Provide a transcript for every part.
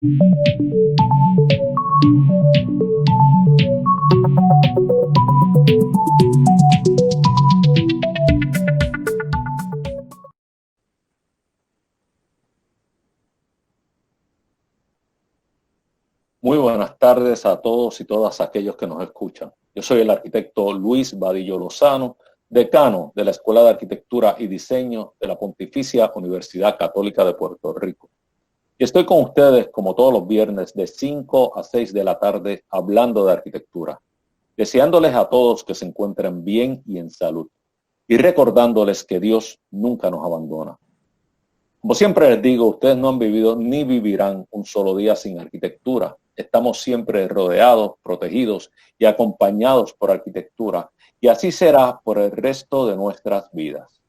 Muy buenas tardes a todos y todas aquellos que nos escuchan. Yo soy el arquitecto Luis Vadillo Lozano, decano de la Escuela de Arquitectura y Diseño de la Pontificia Universidad Católica de Puerto Rico. Y estoy con ustedes como todos los viernes de 5 a 6 de la tarde hablando de arquitectura, deseándoles a todos que se encuentren bien y en salud y recordándoles que Dios nunca nos abandona. Como siempre les digo, ustedes no han vivido ni vivirán un solo día sin arquitectura. Estamos siempre rodeados, protegidos y acompañados por arquitectura, y así será por el resto de nuestras vidas.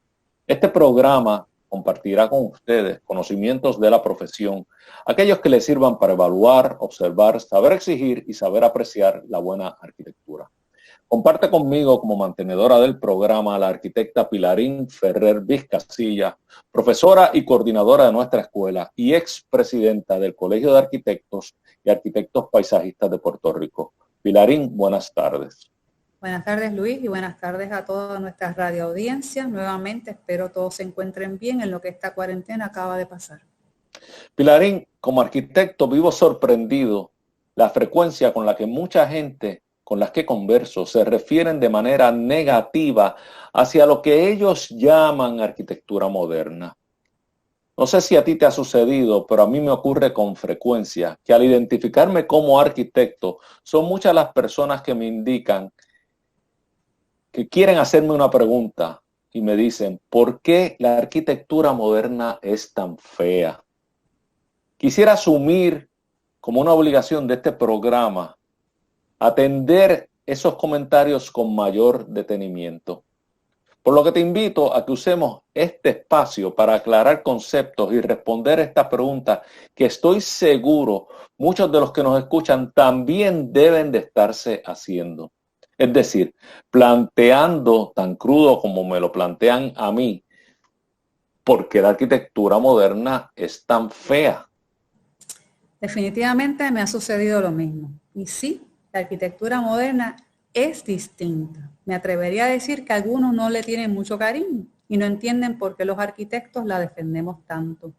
Este programa compartirá con ustedes conocimientos de la profesión, aquellos que les sirvan para evaluar, observar, saber exigir y saber apreciar la buena arquitectura. Comparte conmigo como mantenedora del programa la arquitecta Pilarín Ferrer Vizcasilla, profesora y coordinadora de nuestra escuela y expresidenta del Colegio de Arquitectos y Arquitectos Paisajistas de Puerto Rico. Pilarín, buenas tardes. Buenas tardes, Luis, y buenas tardes a toda nuestra radioaudiencia. Nuevamente espero todos se encuentren bien en lo que esta cuarentena acaba de pasar. Pilarín, como arquitecto vivo sorprendido la frecuencia con la que mucha gente con las que converso se refieren de manera negativa hacia lo que ellos llaman arquitectura moderna. No sé si a ti te ha sucedido, pero a mí me ocurre con frecuencia que al identificarme como arquitecto, son muchas las personas que me indican que quieren hacerme una pregunta y me dicen, ¿por qué la arquitectura moderna es tan fea? Quisiera asumir como una obligación de este programa atender esos comentarios con mayor detenimiento. Por lo que te invito a que usemos este espacio para aclarar conceptos y responder esta pregunta que estoy seguro muchos de los que nos escuchan también deben de estarse haciendo. Es decir, planteando tan crudo como me lo plantean a mí, ¿por qué la arquitectura moderna es tan fea? Definitivamente me ha sucedido lo mismo. Y sí, la arquitectura moderna es distinta. Me atrevería a decir que algunos no le tienen mucho cariño y no entienden por qué los arquitectos la defendemos tanto.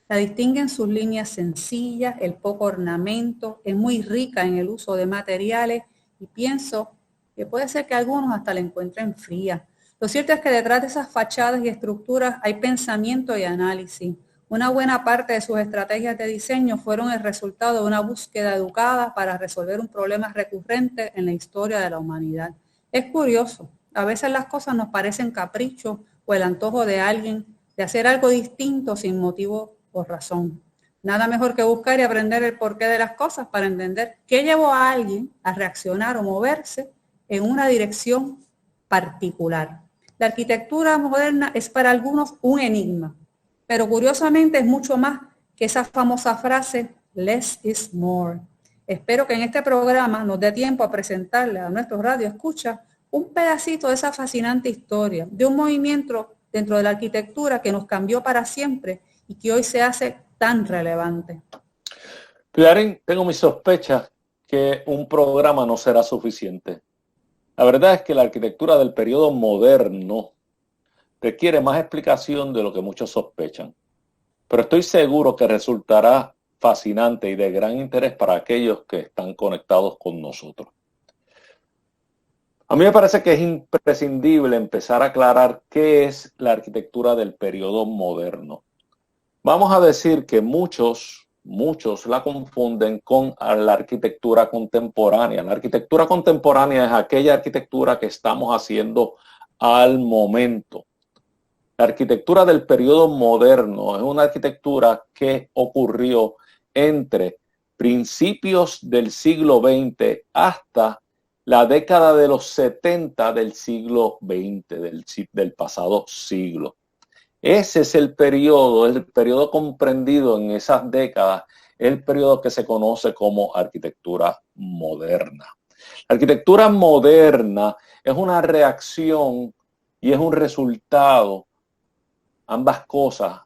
La distinguen sus líneas sencillas, el poco ornamento, es muy rica en el uso de materiales y pienso que puede ser que algunos hasta la encuentren fría. Lo cierto es que detrás de esas fachadas y estructuras hay pensamiento y análisis. Una buena parte de sus estrategias de diseño fueron el resultado de una búsqueda educada para resolver un problema recurrente en la historia de la humanidad. Es curioso, a veces las cosas nos parecen caprichos o el antojo de alguien de hacer algo distinto sin motivo o razón. Nada mejor que buscar y aprender el porqué de las cosas para entender qué llevó a alguien a reaccionar o moverse en una dirección particular. La arquitectura moderna es para algunos un enigma, pero curiosamente es mucho más que esa famosa frase, less is more. Espero que en este programa nos dé tiempo a presentarle a nuestros radioescuchas un pedacito de esa fascinante historia, de un movimiento dentro de la arquitectura que nos cambió para siempre y que hoy se hace tan relevante. Pilarín, tengo mis sospechas que un programa no será suficiente. La verdad es que la arquitectura del periodo moderno requiere más explicación de lo que muchos sospechan, pero estoy seguro que resultará fascinante y de gran interés para aquellos que están conectados con nosotros. A mí me parece que es imprescindible empezar a aclarar qué es la arquitectura del periodo moderno. Vamos a decir que muchos la confunden con la arquitectura contemporánea. La arquitectura contemporánea es aquella arquitectura que estamos haciendo al momento. La arquitectura del periodo moderno es una arquitectura que ocurrió entre principios del siglo XX hasta la década de los 70 del siglo XX, del pasado siglo. Ese es el periodo comprendido en esas décadas, el periodo que se conoce como arquitectura moderna. La arquitectura moderna es una reacción y es un resultado, ambas cosas,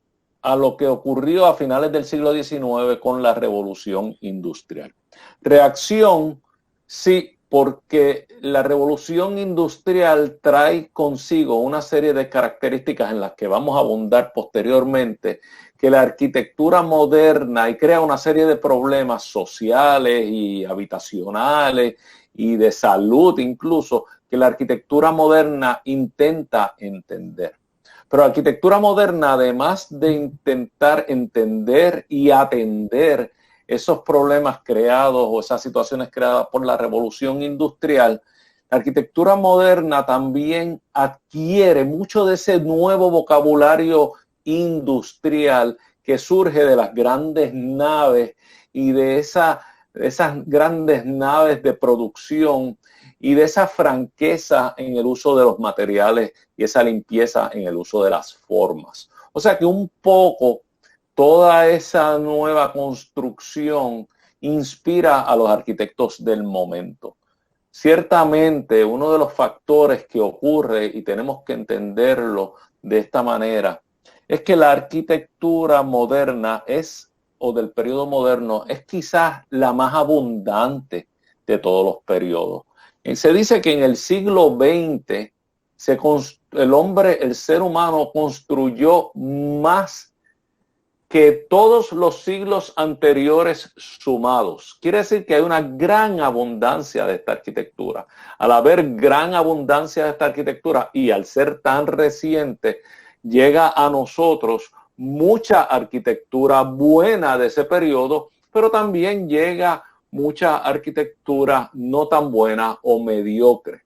a lo que ocurrió a finales del siglo XIX con la revolución industrial. Reacción, sí, porque la revolución industrial trae consigo una serie de características en las que vamos a abundar posteriormente, que la arquitectura moderna y crea una serie de problemas sociales y habitacionales y de salud incluso, que la arquitectura moderna intenta entender. Pero la arquitectura moderna, además de intentar entender y atender esos problemas creados o esas situaciones creadas por la revolución industrial, la arquitectura moderna también adquiere mucho de ese nuevo vocabulario industrial que surge de las grandes naves y de esas grandes naves de producción y de esa franqueza en el uso de los materiales y esa limpieza en el uso de las formas. O sea que un poco toda esa nueva construcción inspira a los arquitectos del momento. Ciertamente, uno de los factores que ocurre, y tenemos que entenderlo de esta manera, es que la arquitectura moderna o del periodo moderno, es quizás la más abundante de todos los periodos. Se dice que en el siglo XX el ser humano construyó más que todos los siglos anteriores sumados. Quiere decir que hay una gran abundancia de esta arquitectura. Al haber gran abundancia de esta arquitectura y al ser tan reciente, llega a nosotros mucha arquitectura buena de ese periodo, pero también llega mucha arquitectura no tan buena o mediocre.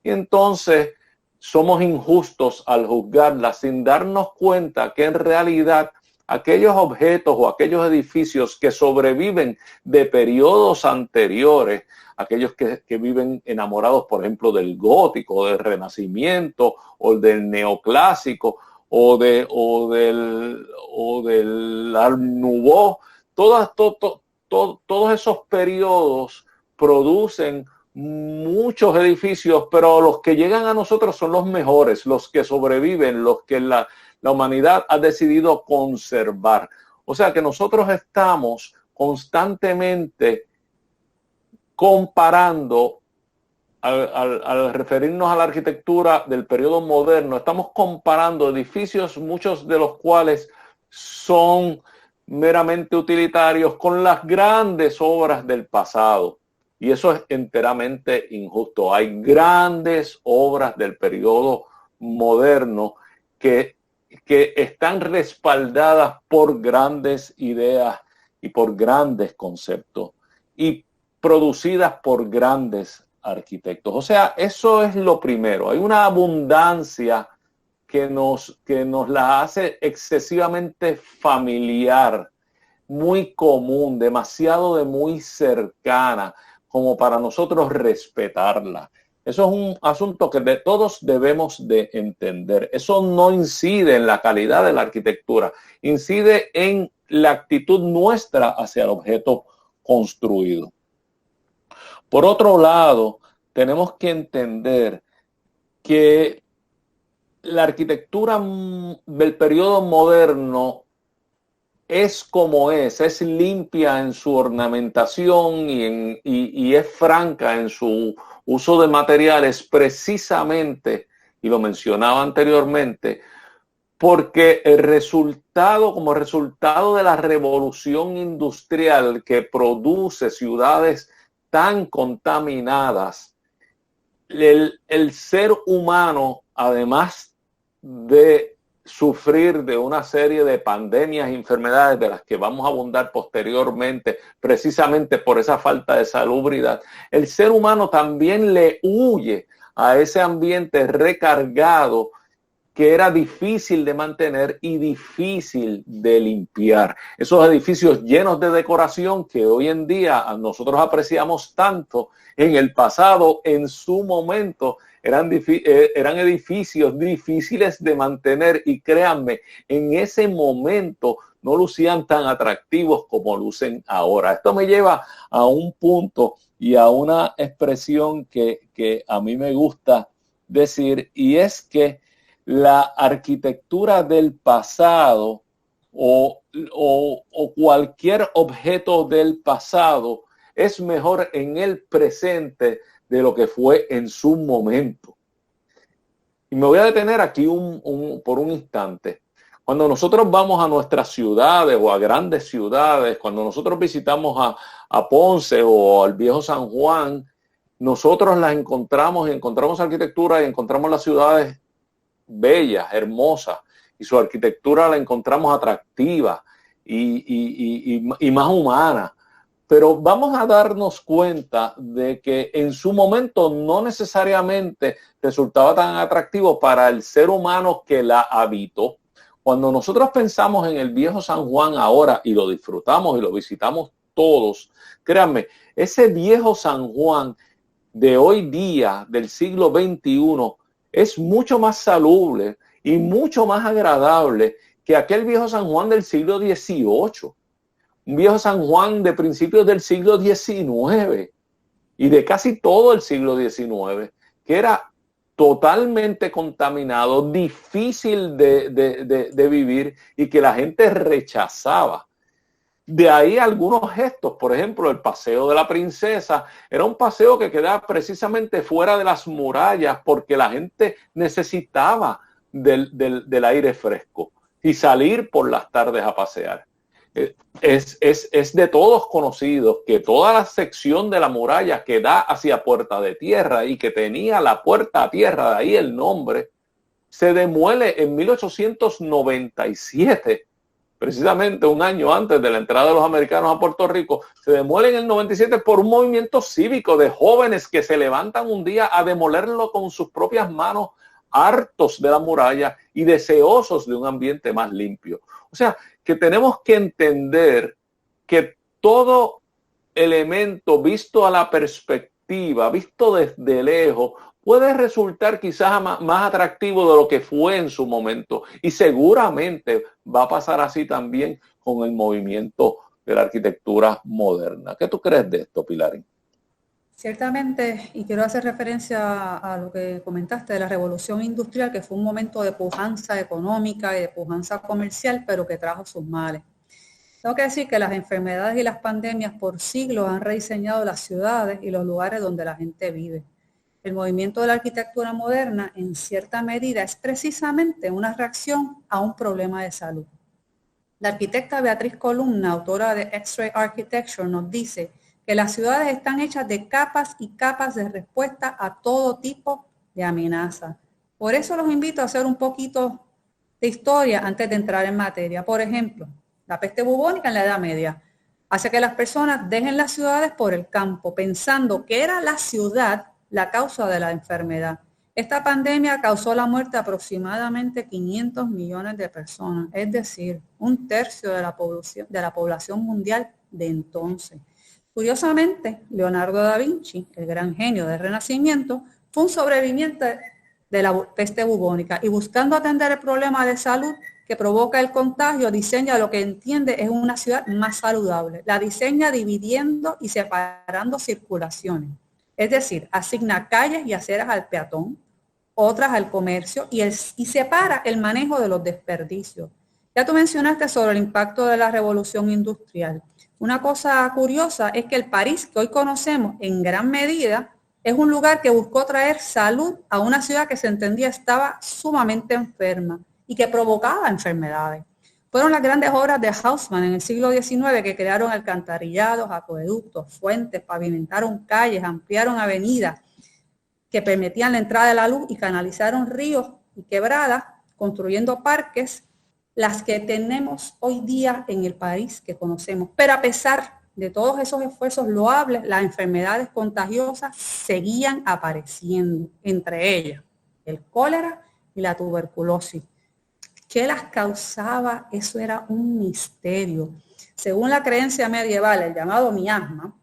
Y entonces somos injustos al juzgarla sin darnos cuenta que en realidad aquellos objetos o aquellos edificios que sobreviven de periodos anteriores, aquellos que viven enamorados, por ejemplo, del gótico, del renacimiento o del neoclásico o del Art Nouveau, todos esos periodos producen muchos edificios, pero los que llegan a nosotros son los mejores, los que sobreviven, los que la humanidad ha decidido conservar. O sea que nosotros estamos constantemente comparando, al referirnos a la arquitectura del periodo moderno, estamos comparando edificios, muchos de los cuales son meramente utilitarios, con las grandes obras del pasado. Y eso es enteramente injusto. Hay grandes obras del periodo moderno que están respaldadas por grandes ideas y por grandes conceptos y producidas por grandes arquitectos. O sea, eso es lo primero. Hay una abundancia que nos la hace excesivamente familiar, muy común, demasiado de muy cercana, como para nosotros respetarla. Eso es un asunto que todos debemos de entender. Eso no incide en la calidad de la arquitectura, incide en la actitud nuestra hacia el objeto construido. Por otro lado, tenemos que entender que la arquitectura del periodo moderno es como es limpia en su ornamentación y es franca en su uso de materiales precisamente, y lo mencionaba anteriormente, porque como resultado de la revolución industrial que produce ciudades tan contaminadas, el ser humano, además de sufrir de una serie de pandemias e enfermedades de las que vamos a abundar posteriormente, precisamente por esa falta de salubridad, el ser humano también le huye a ese ambiente recargado que era difícil de mantener y difícil de limpiar. Esos edificios llenos de decoración que hoy en día nosotros apreciamos tanto, en el pasado, en su momento, eran edificios difíciles de mantener y créanme, en ese momento no lucían tan atractivos como lucen ahora. Esto me lleva a un punto y a una expresión que a mí me gusta decir, y es que la arquitectura del pasado o cualquier objeto del pasado es mejor en el presente de lo que fue en su momento. Y me voy a detener aquí por un instante. Cuando nosotros vamos a nuestras ciudades o a grandes ciudades, cuando nosotros visitamos a Ponce o al viejo San Juan, nosotros las encontramos arquitectura y encontramos las ciudades bellas, hermosas, y su arquitectura la encontramos atractiva y más humana. Pero vamos a darnos cuenta de que en su momento no necesariamente resultaba tan atractivo para el ser humano que la habitó. Cuando nosotros pensamos en el viejo San Juan ahora y lo disfrutamos y lo visitamos todos, créanme, ese viejo San Juan de hoy día, del siglo XXI, es mucho más salubre y mucho más agradable que aquel viejo San Juan del siglo XVIII. Un viejo San Juan de principios del siglo XIX y de casi todo el siglo XIX, que era totalmente contaminado, difícil de vivir y que la gente rechazaba. De ahí algunos gestos, por ejemplo, el Paseo de la Princesa era un paseo que quedaba precisamente fuera de las murallas porque la gente necesitaba del aire fresco y salir por las tardes a pasear. Es de todos conocidos que toda la sección de la muralla que da hacia Puerta de Tierra y que tenía la puerta a tierra, de ahí el nombre, se demuele en 1897, precisamente un año antes de la entrada de los americanos a Puerto Rico. Se demuele en el 97 por un movimiento cívico de jóvenes que se levantan un día a demolerlo con sus propias manos, hartos de la muralla y deseosos de un ambiente más limpio. O sea, que tenemos que entender que todo elemento visto a la perspectiva, visto desde lejos, puede resultar quizás más atractivo de lo que fue en su momento. Y seguramente va a pasar así también con el movimiento de la arquitectura moderna. ¿Qué tú crees de esto, Pilarín? Ciertamente, y quiero hacer referencia a lo que comentaste de la revolución industrial, que fue un momento de pujanza económica y de pujanza comercial, pero que trajo sus males. Tengo que decir que las enfermedades y las pandemias por siglos han rediseñado las ciudades y los lugares donde la gente vive. El movimiento de la arquitectura moderna, en cierta medida, es precisamente una reacción a un problema de salud. La arquitecta Beatriz Columna, autora de X-Ray Architecture, nos dice que las ciudades están hechas de capas y capas de respuesta a todo tipo de amenaza. Por eso los invito a hacer un poquito de historia antes de entrar en materia. Por ejemplo, la peste bubónica en la Edad Media hace que las personas dejen las ciudades por el campo, pensando que era la ciudad la causa de la enfermedad. Esta pandemia causó la muerte de aproximadamente 500 millones de personas, es decir, un tercio de la población mundial de entonces. Curiosamente, Leonardo da Vinci, el gran genio del Renacimiento, fue un sobreviviente de la peste bubónica y buscando atender el problema de salud que provoca el contagio, diseña lo que entiende es una ciudad más saludable. La diseña dividiendo y separando circulaciones. Es decir, asigna calles y aceras al peatón, otras al comercio y separa el manejo de los desperdicios. Ya tú mencionaste sobre el impacto de la revolución industrial. Una cosa curiosa es que el París que hoy conocemos en gran medida es un lugar que buscó traer salud a una ciudad que se entendía estaba sumamente enferma y que provocaba enfermedades. Fueron las grandes obras de Haussmann en el siglo XIX que crearon alcantarillados, acueductos, fuentes, pavimentaron calles, ampliaron avenidas que permitían la entrada de la luz y canalizaron ríos y quebradas, construyendo parques, las que tenemos hoy día en el país que conocemos. Pero a pesar de todos esos esfuerzos loables, las enfermedades contagiosas seguían apareciendo, entre ellas el cólera y la tuberculosis. ¿Qué las causaba? Eso era un misterio. Según la creencia medieval, el llamado miasma,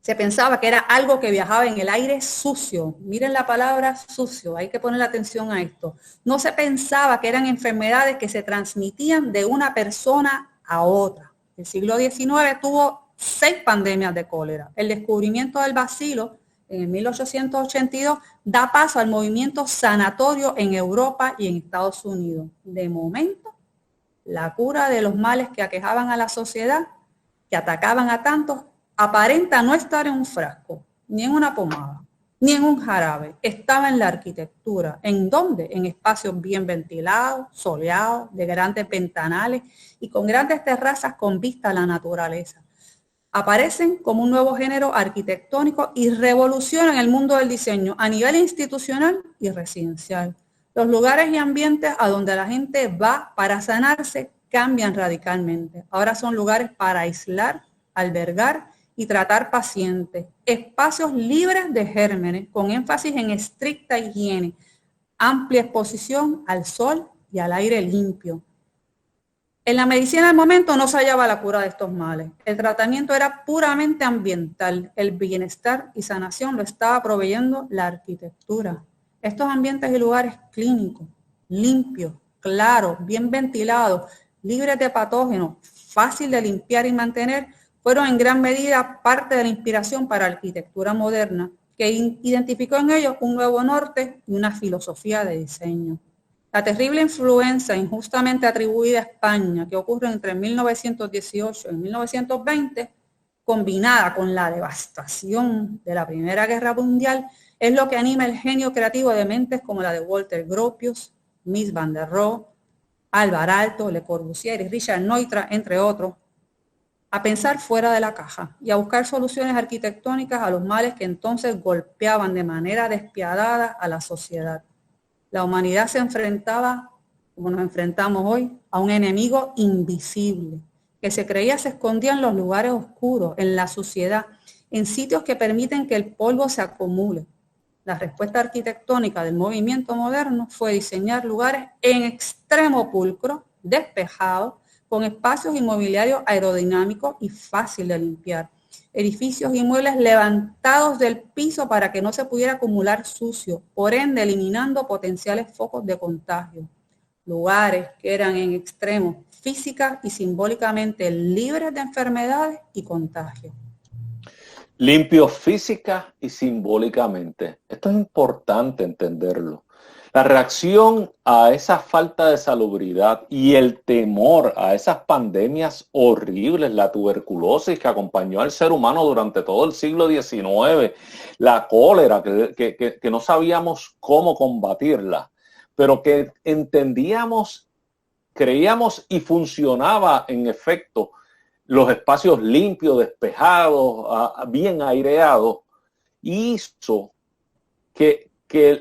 se pensaba que era algo que viajaba en el aire sucio. Miren la palabra sucio, hay que poner atención a esto. No se pensaba que eran enfermedades que se transmitían de una persona a otra. El siglo XIX tuvo 6 pandemias de cólera. El descubrimiento del bacilo en 1882 da paso al movimiento sanatorio en Europa y en Estados Unidos. De momento, La cura de los males que aquejaban a la sociedad, que atacaban a tantos, aparenta no estar en un frasco, ni en una pomada, ni en un jarabe. Estaba en la arquitectura. ¿En dónde? En espacios bien ventilados, soleados, de grandes ventanales y con grandes terrazas con vista a la naturaleza. Aparecen como un nuevo género arquitectónico y revolucionan el mundo del diseño a nivel institucional y residencial. Los lugares y ambientes a donde la gente va para sanarse cambian radicalmente. Ahora son lugares para aislar, albergar y tratar pacientes. Espacios libres de gérmenes, con énfasis en estricta higiene, amplia exposición al sol y al aire limpio. En la medicina del momento no se hallaba la cura de estos males. El tratamiento era puramente ambiental. El bienestar y sanación lo estaba proveyendo la arquitectura. Estos ambientes y lugares clínicos, limpios, claros, bien ventilados, libres de patógenos, fácil de limpiar y mantener, fueron en gran medida parte de la inspiración para la arquitectura moderna, que identificó en ellos un nuevo norte y una filosofía de diseño. La terrible influencia injustamente atribuida a España, que ocurre entre 1918 y 1920, combinada con la devastación de la Primera Guerra Mundial, es lo que anima el genio creativo de mentes como la de Walter Gropius, Mies van der Rohe, Alvar Aalto, Le Corbusier y Richard Neutra, entre otros, a pensar fuera de la caja y a buscar soluciones arquitectónicas a los males que entonces golpeaban de manera despiadada a la sociedad. La humanidad se enfrentaba, como nos enfrentamos hoy, a un enemigo invisible, que se creía se escondía en los lugares oscuros, en la suciedad, en sitios que permiten que el polvo se acumule. La respuesta arquitectónica del movimiento moderno fue diseñar lugares en extremo pulcro, despejados, con espacios inmobiliarios aerodinámicos y fácil de limpiar. Edificios y muebles levantados del piso para que no se pudiera acumular sucio, por ende eliminando potenciales focos de contagio. Lugares que eran en extremo física y simbólicamente libres de enfermedades y contagios. Limpios física y simbólicamente. Esto es importante entenderlo. La reacción a esa falta de salubridad y el temor a esas pandemias horribles, la tuberculosis que acompañó al ser humano durante todo el siglo XIX, la cólera que no sabíamos cómo combatirla, pero que entendíamos, creíamos y funcionaba en efecto los espacios limpios, despejados, bien aireados, hizo que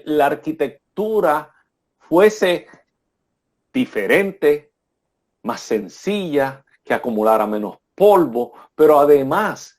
la arquitectura fuese diferente, más sencilla, que acumulara menos polvo, pero además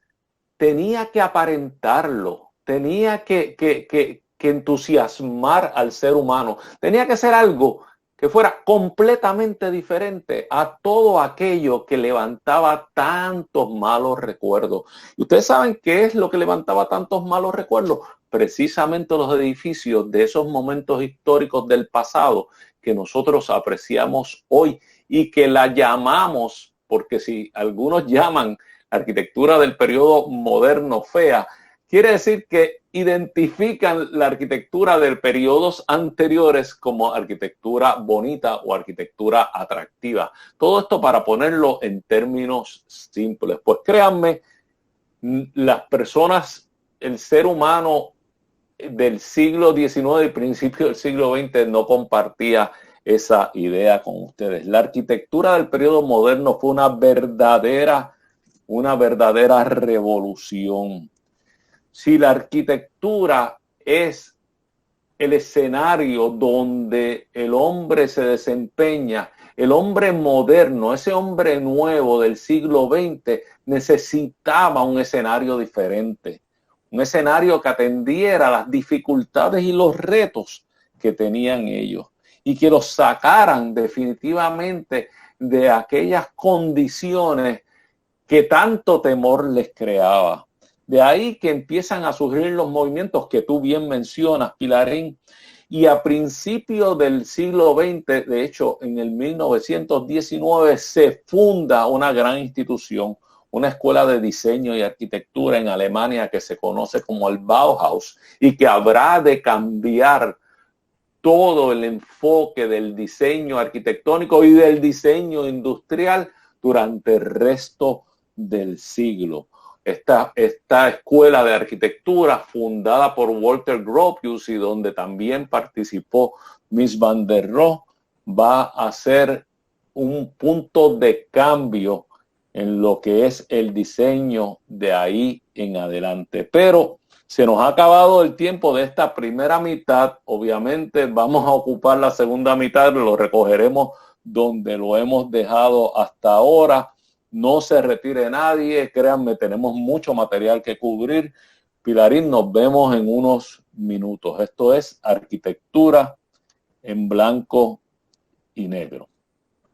tenía que aparentarlo, tenía que entusiasmar al ser humano, tenía que ser algo que fuera completamente diferente a todo aquello que levantaba tantos malos recuerdos. ¿Y ustedes saben qué es lo que levantaba tantos malos recuerdos? Precisamente los edificios de esos momentos históricos del pasado que nosotros apreciamos hoy y que la llamamos, porque si algunos llaman la arquitectura del periodo moderno fea, quiere decir que identifican la arquitectura de periodos anteriores como arquitectura bonita o arquitectura atractiva. Todo esto para ponerlo en términos simples. Pues créanme, las personas, el ser humano del siglo XIX y principio del siglo XX no compartía esa idea con ustedes. La arquitectura del periodo moderno fue una verdadera revolución. Si la arquitectura es el escenario donde el hombre se desempeña, el hombre moderno, ese hombre nuevo del siglo XX necesitaba un escenario diferente, un escenario que atendiera las dificultades y los retos que tenían ellos y que los sacaran definitivamente de aquellas condiciones que tanto temor les creaba. De ahí que empiezan a surgir los movimientos que tú bien mencionas, Pilarín, y a principios del siglo XX, de hecho, en el 1919, se funda una gran institución, una escuela de diseño y arquitectura en Alemania que se conoce como el Bauhaus y que habrá de cambiar todo el enfoque del diseño arquitectónico y del diseño industrial durante el resto del siglo. Esta escuela de arquitectura fundada por Walter Gropius y donde también participó Mies van der Rohe va a ser un punto de cambio en lo que es el diseño de ahí en adelante. Pero se nos ha acabado el tiempo de esta primera mitad. Obviamente vamos a ocupar la segunda mitad, lo recogeremos donde lo hemos dejado hasta ahora. No se retire nadie, créanme, tenemos mucho material que cubrir. Pilarín, nos vemos en unos minutos. Esto es Arquitectura en Blanco y Negro.